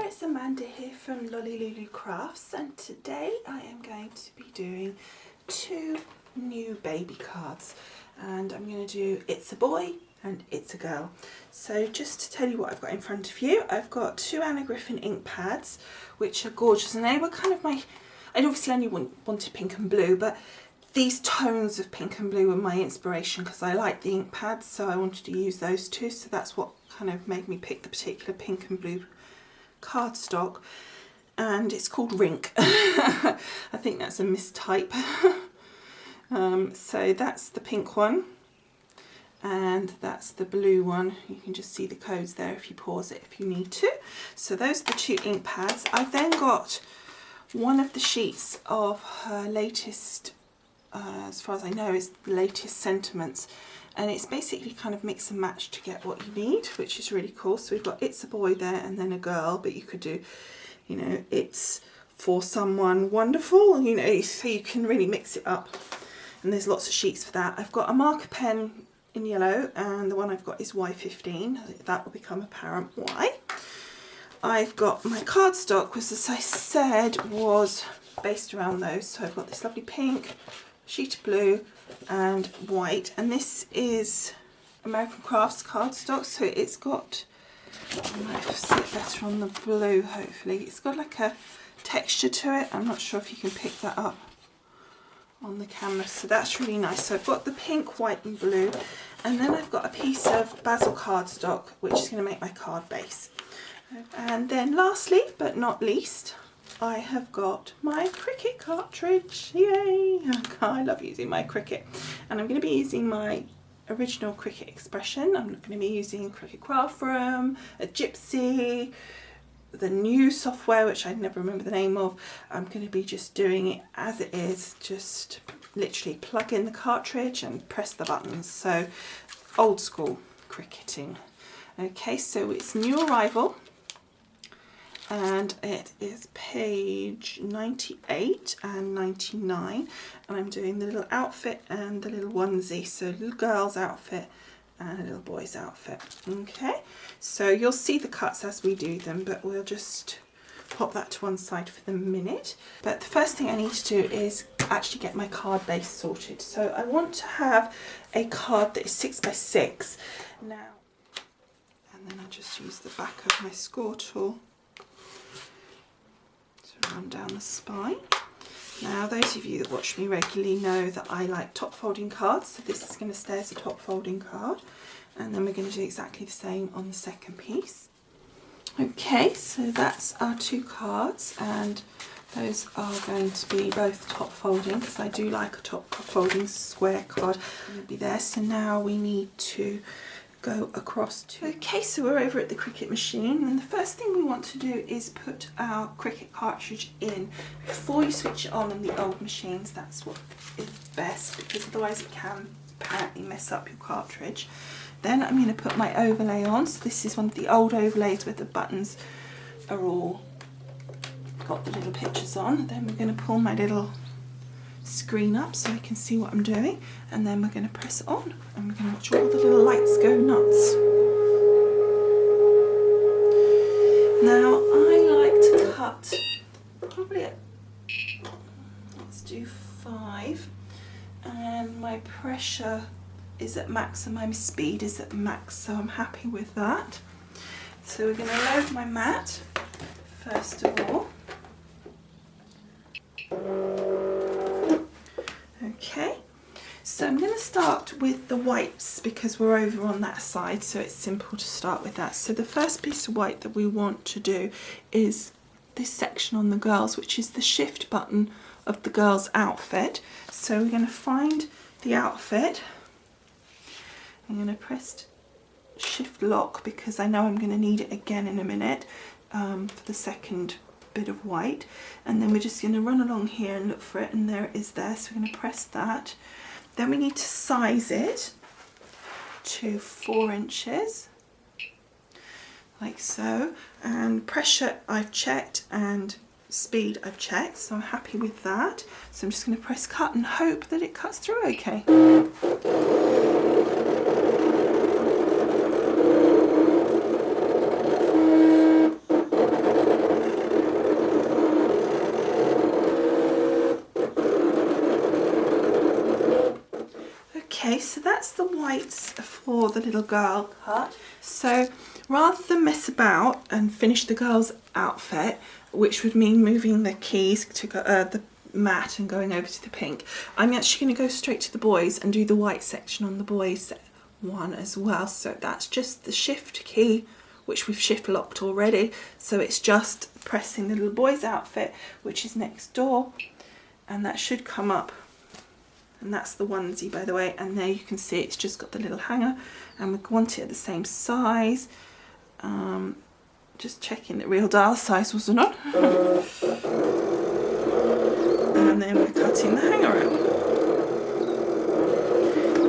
it's Amanda here from Lolli Lulu Crafts, and today I am going to be doing 2 new baby cards, and I'm going to do It's a Boy and It's a Girl. So just to tell you what I've got in front of you, I've got 2 Anna Griffin ink pads which are gorgeous, and they were kind of I obviously only wanted pink and blue, but these tones of pink and blue were my inspiration because I like the ink pads, so I wanted to use those 2, so that's what kind of made me pick the particular pink and blue cardstock, and it's called Rink. I think that's a mistype. So that's the pink one and that's the blue one. You can just see the codes there if you pause it if you need to. So those are the 2 ink pads. I've then got one of the sheets of her latest, as far as I know, is the latest sentiments, and it's basically kind of mix and match to get what you need, which is really cool. So we've got It's a Boy there and then a girl, but you could do, you know, it's for someone wonderful, you know, so you can really mix it up, and there's lots of sheets for that. I've got a marker pen in yellow, and the one I've got is Y15. That will become apparent why. I've got my cardstock, which, as I said, was based around those. So I've got this lovely pink, sheet of blue and white, and this is American Crafts cardstock, so it's got, I might see it better on the blue hopefully, it's got like a texture to it. I'm not sure if you can pick that up on the camera, so that's really nice. So I've got the pink, white and blue, and then I've got a piece of basil cardstock which is going to make my card base. And then lastly but not least, I have got my Cricut cartridge. Yay! I love using my Cricut, and I'm going to be using my original Cricut expression. I'm not going to be using Cricut Craft Room, a Gypsy, the new software which I never remember the name of. I'm going to be just doing it as it is, just literally plug in the cartridge and press the buttons. So old school Cricutting. Okay, so it's New Arrival, and it is page 98 and 99, and I'm doing the little outfit and the little onesie, so little girl's outfit and a little boy's outfit. Okay, so you'll see the cuts as we do them, but we'll just pop that to one side for the minute. But the first thing I need to do is actually get my card base sorted. So I want to have a card that is 6 by 6 now, and then I just use the back of my score tool to run down the spine. Now, those of you that watch me regularly know that I like top folding cards, so this is going to stay as a top folding card, and then we're going to do exactly the same on the second piece. Okay, so that's our 2 cards, and those are going to be both top folding because I do like a top folding square card. It'll be there. So now we need to go across to. Okay, so we're over at the Cricut machine, and the first thing we want to do is put our Cricut cartridge in before you switch it on the old machines. That's what is best, because otherwise it can apparently mess up your cartridge. Then I'm going to put my overlay on. So this is one of the old overlays where the buttons are all got the little pictures on. Then we're going to pull my little screen up so I can see what I'm doing, and then we're going to press it on, and we're going to watch all the little lights go nuts. Now I like to cut probably at, let's do 5, and my pressure is at max and my speed is at max, so I'm happy with that. So we're going to load my mat first of all. Okay, so I'm going to start with the whites because we're over on that side, so it's simple to start with that. So the first piece of white that we want to do is this section on the girls, which is the shift button of the girl's outfit. So we're going to find the outfit. I'm going to press shift lock because I know I'm going to need it again in a minute for the second bit of white, and then we're just going to run along here and look for it, and there it is there. So we're going to press that. Then we need to size it to 4 inches like so, and pressure I've checked and speed I've checked, so I'm happy with that. So I'm just going to press cut and hope that it cuts through okay. tights for the little girl cut. So rather than mess about and finish the girl's outfit, which would mean moving the keys to go, the mat and going over to the pink, I'm actually going to go straight to the boys and do the white section on the boys one as well. So that's just the shift key, which we've shift locked already, so it's just pressing the little boy's outfit, which is next door, and that should come up. And that's the onesie, by the way, and there you can see it's just got the little hanger, and we want it at the same size. Just checking that real dial size wasn't on. And then we're cutting the hanger out.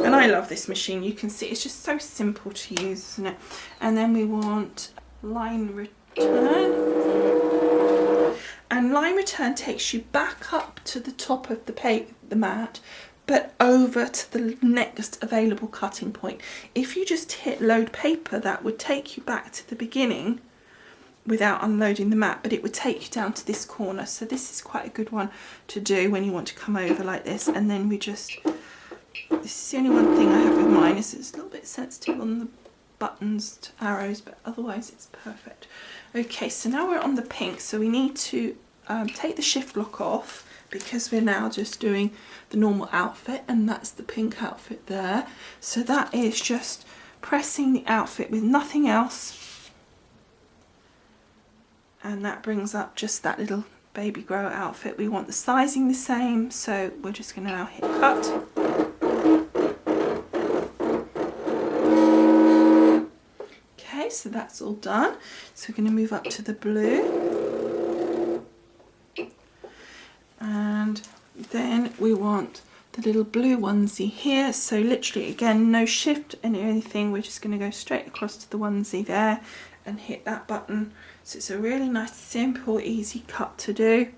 And I love this machine, you can see it's just so simple to use, isn't it? And then we want line return. And line return takes you back up to the top of the mat, but over to the next available cutting point. If you just hit load paper, that would take you back to the beginning without unloading the mat, but it would take you down to this corner. So this is quite a good one to do when you want to come over like this. And then we just, this is the only one thing I have with mine, is it's a little bit sensitive on the buttons to arrows, but otherwise it's perfect. Okay, so now we're on the pink, so we need to take the shift lock off, because we're now just doing the normal outfit, and that's the pink outfit there. So that is just pressing the outfit with nothing else, and that brings up just that little baby grower outfit. We want the sizing the same, so we're just going to now hit cut. Okay, so that's all done. So we're going to move up to the blue, and then we want the little blue onesie here. So literally again, no shift and anything, we're just going to go straight across to the onesie there and hit that button. So it's a really nice, simple, easy cut to do,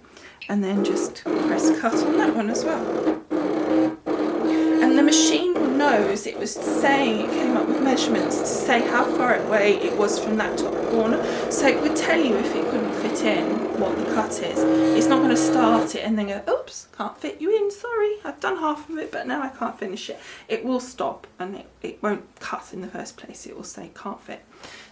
and then just press cut on that one as well. And the machine knows, it was saying, it came up with measurements to say how far away it was from that top corner, so it would tell you if it couldn't fit in what the cut is. It's not going to start it and then go, oops, can't fit you in, sorry, I've done half of it but now I can't finish it. It will stop, and it won't cut in the first place. It will say can't fit,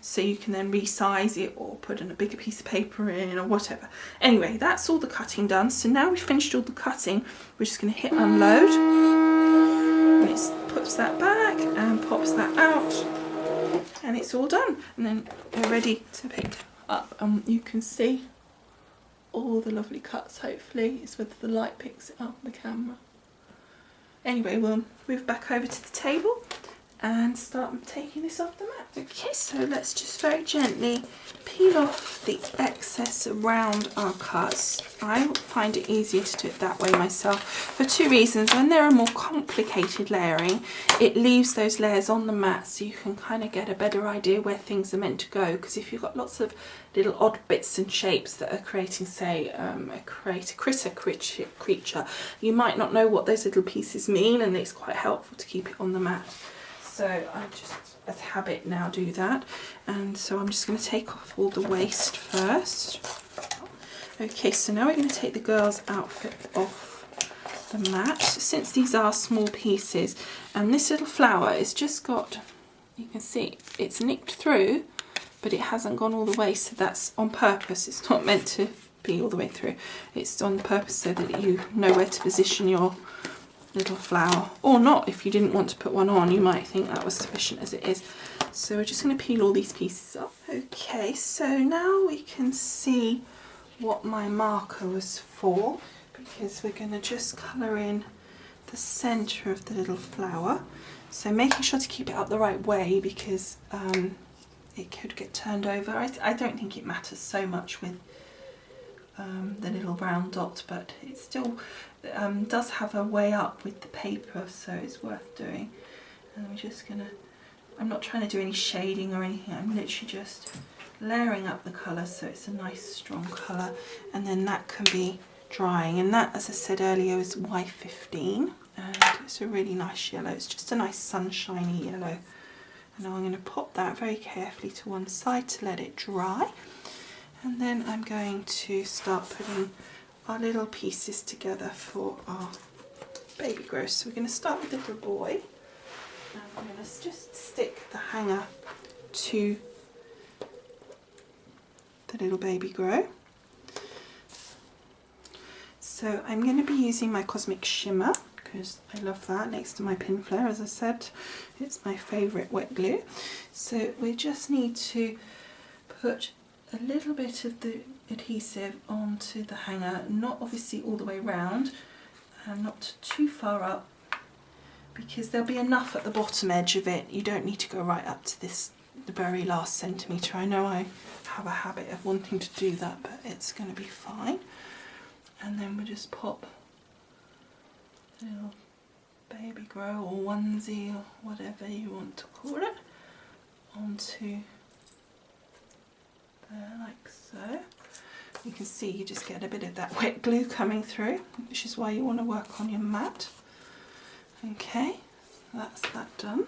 so you can then resize it or put in a bigger piece of paper in or whatever. Anyway, that's all the cutting done. So now we've finished all the cutting, we're just going to hit unload, and it puts that back and pops that out, and it's all done. And then we're ready to pick up. You can see all the lovely cuts, hopefully. It's whether the light picks it up on the camera. Anyway, we'll move back over to the table and start taking this off the mat. Okay, so let's just very gently peel off the excess around our cuts. I find it easier to do it that way myself for two reasons. When there are more complicated layering, it leaves those layers on the mat so you can kind of get a better idea where things are meant to go, because if you've got lots of little odd bits and shapes that are creating, say, a critter creature, you might not know what those little pieces mean, and it's quite helpful to keep it on the mat. So I just, as habit, now do that. And so I'm just going to take off all the waste first. Okay, so now we're going to take the girl's outfit off the mat. Since these are small pieces, and this little flower is just got, you can see, it's nicked through, but it hasn't gone all the way, so that's on purpose. It's not meant to be all the way through. It's on purpose so that you know where to position your little flower, or not. If you didn't want to put one on, you might think that was sufficient as it is. So we're just going to peel all these pieces off. Okay, so now we can see what my marker was for, because we're going to just colour in the centre of the little flower. So making sure to keep it up the right way, because it could get turned over. I don't think it matters so much with the little round dot, but it still does have a way up with the paper, so it's worth doing. And I'm just gonna, I'm not trying to do any shading or anything, I'm literally just layering up the colour so it's a nice strong colour, and then that can be drying. And that, as I said earlier, is Y15, and it's a really nice yellow. It's just a nice sunshiny yellow. And now I'm going to pop that very carefully to one side to let it dry. And then I'm going to start putting our little pieces together for our baby grow. So we're going to start with the little boy. And I'm going to just stick the hanger to the little baby grow. So I'm going to be using my Cosmic Shimmer because I love that next to my Pinflair. As I said, it's my favourite wet glue. So we just need to put a little bit of the adhesive onto the hanger, not obviously all the way round and not too far up, because there'll be enough at the bottom edge of it. You don't need to go right up to this, the very last centimetre. I know I have a habit of wanting to do that, but it's going to be fine. And then we'll just pop a little baby grow or onesie or whatever you want to call it onto there, like so. You can see you just get a bit of that wet glue coming through, which is why you want to work on your mat. Okay, that's that done.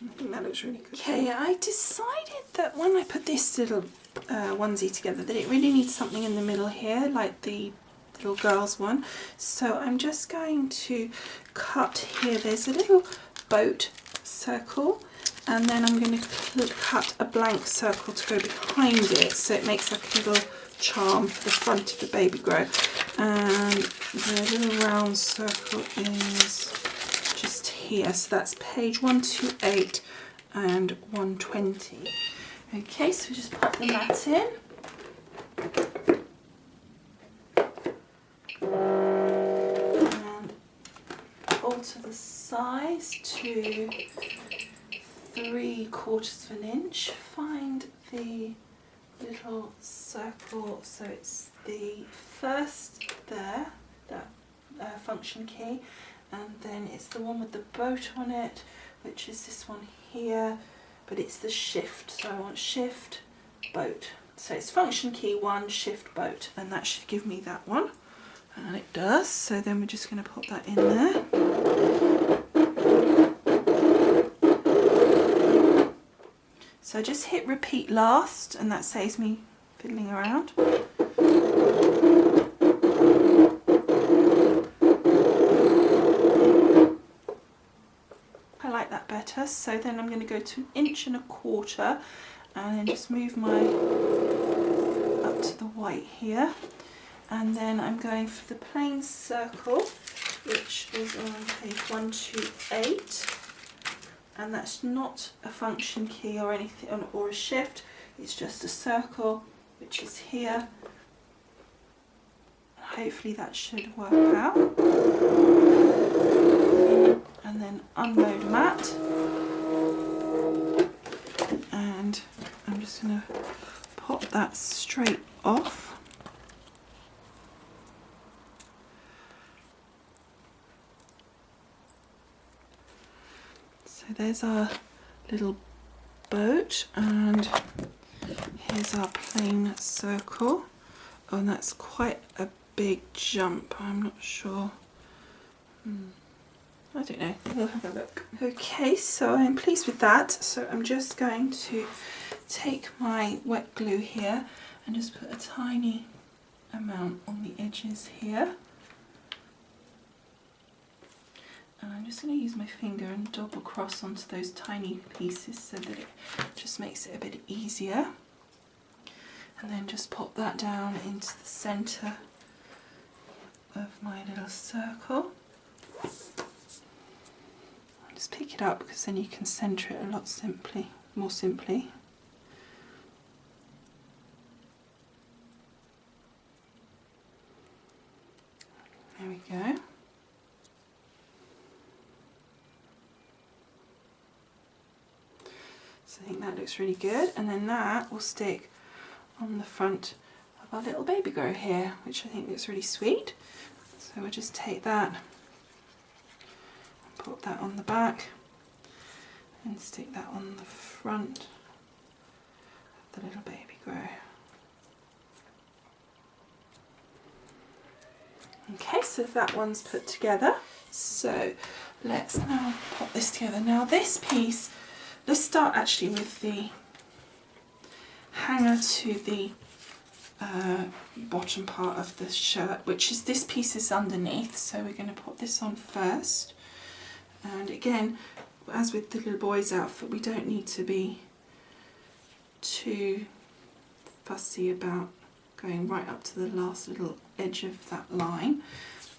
I think that looks really good. Okay, I decided that when I put this little onesie together that it really needs something in the middle here, like the little girl's one. So I'm just going to cut here. There's a little boat circle, and then I'm going to cut a blank circle to go behind it, so it makes like a little charm for the front of the baby grow. And the little round circle is just here, so that's page 128 and 120. Okay, so just pop the mat in. And alter the size to 3/4 of an inch. Find the little circle, so it's the first there, that function key, and then it's the one with the boat on it, which is this one here, but it's the shift, so I want shift, boat. So it's function key 1, shift, boat, and that should give me that one, and it does. So then we're just going to pop that in there. So just hit repeat last, and that saves me fiddling around. I like that better. So then I'm going to go to 1.25 inches and then just move my up to the white here. And then I'm going for the plain circle, which is on page 128. And that's not a function key or anything, or a shift, it's just a circle, which is here. Hopefully that should work out. And then unload mat. And I'm just going to pop that straight off. So there's our little boat, and here's our plain circle. Oh, and that's quite a big jump. I'm not sure. I don't know. We'll have a look. Okay, so I'm pleased with that. So I'm just going to take my wet glue here and just put a tiny amount on the edges here. And I'm just going to use my finger and double cross onto those tiny pieces so that it just makes it a bit easier. And then just pop that down into the centre of my little circle. Just pick it up, because then you can centre it a lot more simply. There we go. So I think that looks really good, and then that will stick on the front of our little baby grow here, which I think looks really sweet. So we'll just take that and put that on the back and stick that on the front of the little baby grow. Okay, so that one's put together. So let's now pop this together. Now this piece, let's start actually with the hanger to the bottom part of the shirt, which is this piece is underneath, so we're going to put this on first. And again, as with the little boy's outfit, we don't need to be too fussy about going right up to the last little edge of that line,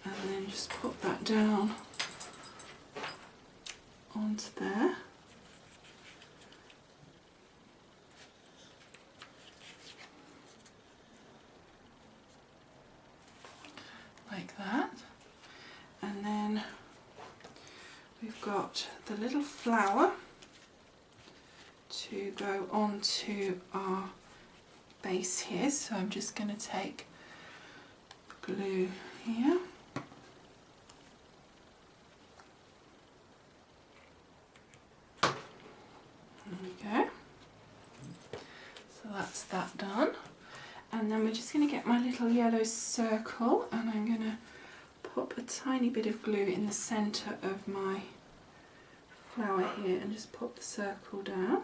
and then just put that down onto there. Like that. And then we've got the little flower to go onto our base here, so I'm just going to take glue here. There we go. So that's that done. And then we're just going to get my little yellow circle, and I'm going to pop a tiny bit of glue in the centre of my flower here and just pop the circle down,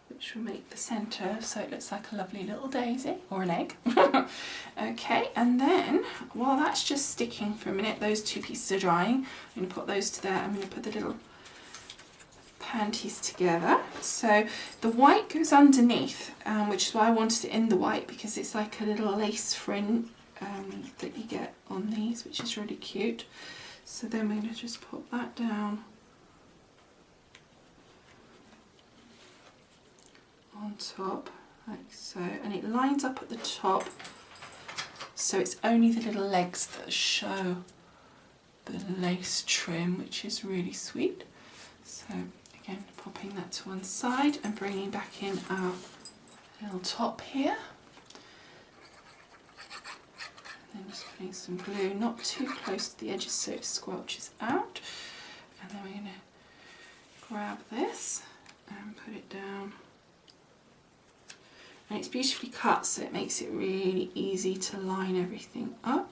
which will make the centre so it looks like a lovely little daisy or an egg. Okay, and then while that's just sticking for a minute, those two pieces are drying, I'm going to put those to there. I'm going to put the little panties together. So the white goes underneath, which is why I wanted it in the white, because it's like a little lace fringe that you get on these, which is really cute. So then we're going to just put that down on top like so, and it lines up at the top, so it's only the little legs that show the lace trim, which is really sweet. So again, popping that to one side and bringing back in our little top here, and then just putting some glue not too close to the edges so it squelches out, and then we're going to grab this and put it down. And it's beautifully cut, so it makes it really easy to line everything up.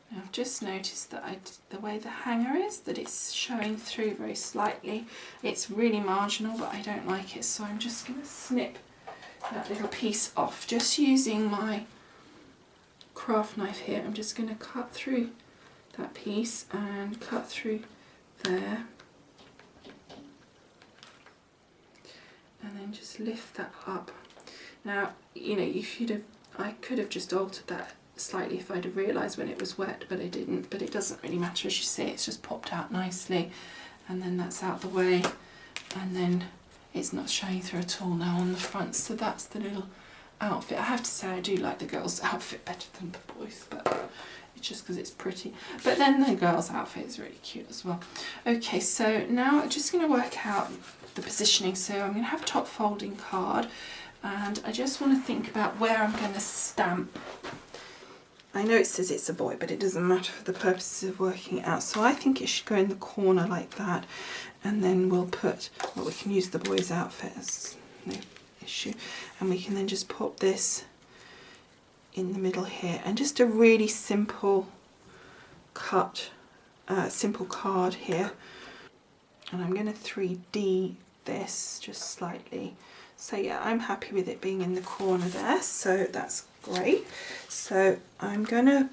Now I've just noticed that the way the hanger is, that it's showing through very slightly. It's really marginal, but I don't like it, so I'm just going to snip that little piece off, just using my craft knife here. I'm just going to cut through that piece and cut through there, and then just lift that up. Now, you know, I could have just altered that slightly if I'd have realised when it was wet, but I didn't. But it doesn't really matter, as you see, it's just popped out nicely, and then that's out the way, and then it's not showing through at all now on the front. So that's the little outfit. I have to say I do like the girls' outfit better than the boys', but it's just because it's pretty. But then the girls' outfit is really cute as well. Okay, so now I'm just going to work out the positioning. So I'm going to have a top folding card, and I just want to think about where I'm going to stamp. I know it says it's a boy, but it doesn't matter for the purposes of working it out. So I think it should go in the corner like that, and then we'll put, well, we can use the boy's outfit as no issue, and we can then just pop this in the middle here, and just a really simple cut, simple card here. And I'm going to 3D this just slightly. So yeah, I'm happy with it being in the corner there, so that's great. So I'm going to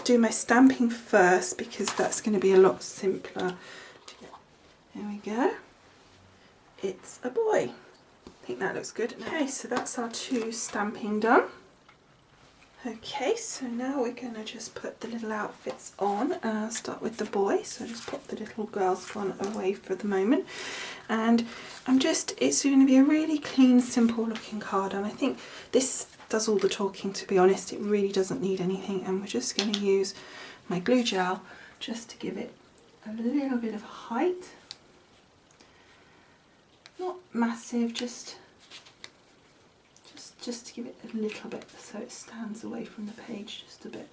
do my stamping first, because that's going to be a lot simpler. There we go. It's a boy. I think that looks good. Okay, so that's our two stamping done. Okay, so now we're going to just put the little outfits on. Start with the boy, so just put the little girl's one away for the moment. And it's going to be a really clean, simple looking card, and I think this does all the talking, to be honest. It really doesn't need anything, and we're just going to use my glue gel just to give it a little bit of height. Not massive, just to give it a little bit so it stands away from the page just a bit.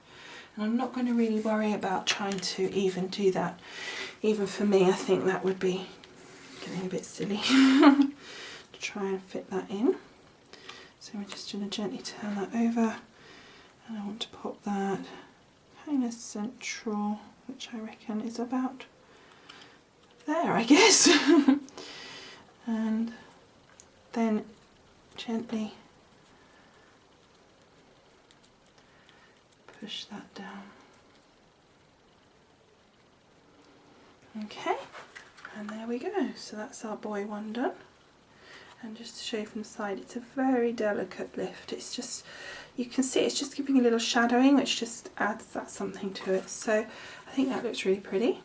And I'm not going to really worry about trying to even do that. Even for me, I think that would be getting a bit silly to try and fit that in. So we're just going to gently turn that over, and I want to pop that kind of central, which I reckon is about there, I guess. And then gently push that down. Okay, and there we go. So that's our boy one done. And just to show you from the side, it's a very delicate lift. It's just, you can see it's just giving a little shadowing, which just adds that something to it. So I think that looks really pretty.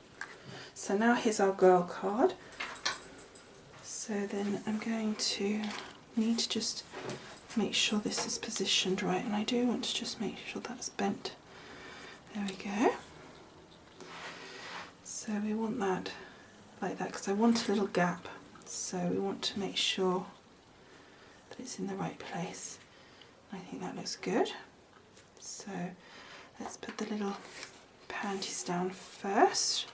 So now here's our girl card. So then I'm going to need to just make sure this is positioned right, and I do want to just make sure that's bent. There we go. So we want that like that because I want a little gap. So we want to make sure that it's in the right place. I think that looks good. So let's put the little panties down first.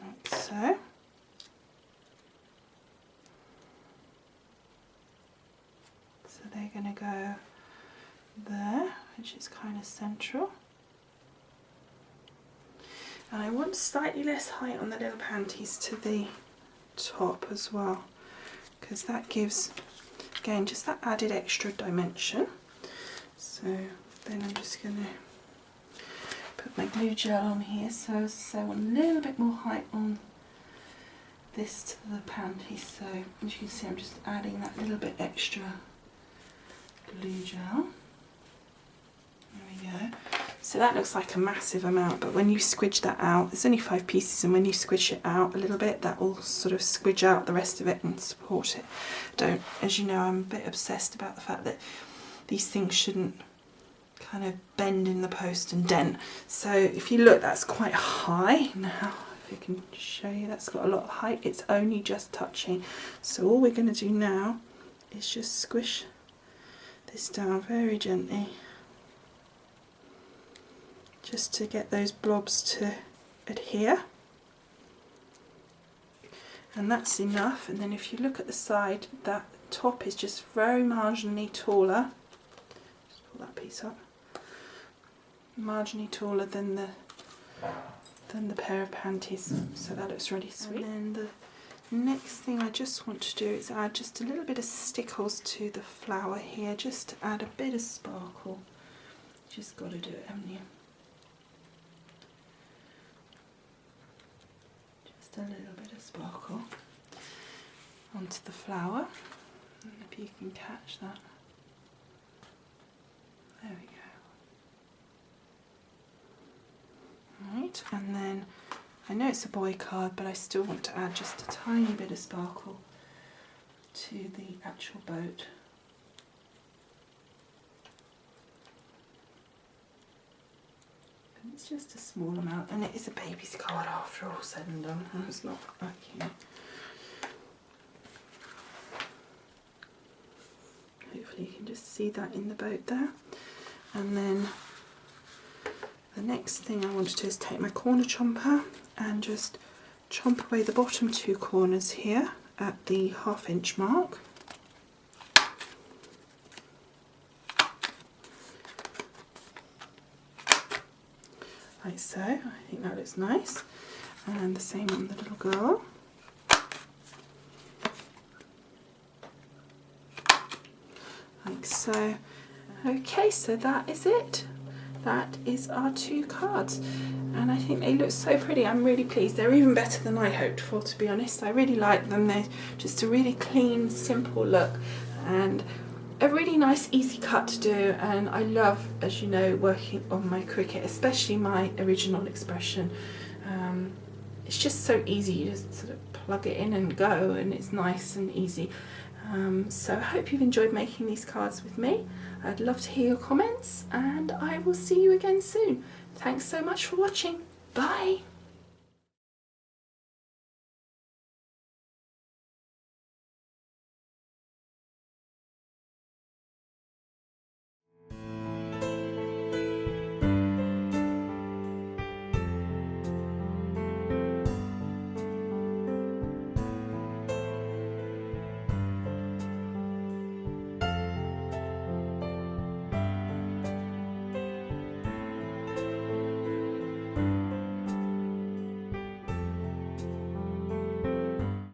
Like so. So they're going to go there, which is kind of central. And I want slightly less height on the little panties to the top as well, because that gives, again, just that added extra dimension. So then I'm just going to put my glue gel on here, so as I say, I want a little bit more height on this to the panties. So as you can see, I'm just adding that little bit extra glue gel. There we go. So that looks like a massive amount, but when you squidge that out, there's only 5 pieces, and when you squidge it out a little bit, that will sort of squidge out the rest of it and support it. As you know, I'm a bit obsessed about the fact that these things shouldn't kind of bend in the post and dent. So if you look, that's quite high. Now, if I can show you, that's got a lot of height. It's only just touching. So all we're going to do now is just squish this down very gently, just to get those blobs to adhere, and that's enough. And then if you look at the side, that top is just very marginally taller. Just pull that piece up. Marginally taller than the pair of panties, so that looks really sweet. And then the next thing I just want to do is add just a little bit of stickles to the flower here, just to add a bit of sparkle. Just got to do it, haven't you? A little bit of sparkle onto the flower, and if you can catch that, there we go. Right, and then I know it's a boy card, but I still want to add just a tiny bit of sparkle to the actual boat. It's just a small amount, and it is a baby's card after all said and done. It's not that cute. Hopefully you can just see that in the boat there. And then the next thing I want to do is take my corner chomper and just chomp away the bottom 2 corners here at the 1/2 inch mark. Like so. I think that looks nice. And the same on the little girl. Like so. Okay, so that is it. That is our 2 cards. And I think they look so pretty. I'm really pleased. They're even better than I hoped for, to be honest. I really like them. They're just a really clean, simple look. And a really nice, easy cut to do, and I love, as you know, working on my Cricut, especially my original expression. It's just so easy. You just sort of plug it in and go, and it's nice and easy. So I hope you've enjoyed making these cards with me. I'd love to hear your comments, and I will see you again soon. Thanks so much for watching. Bye!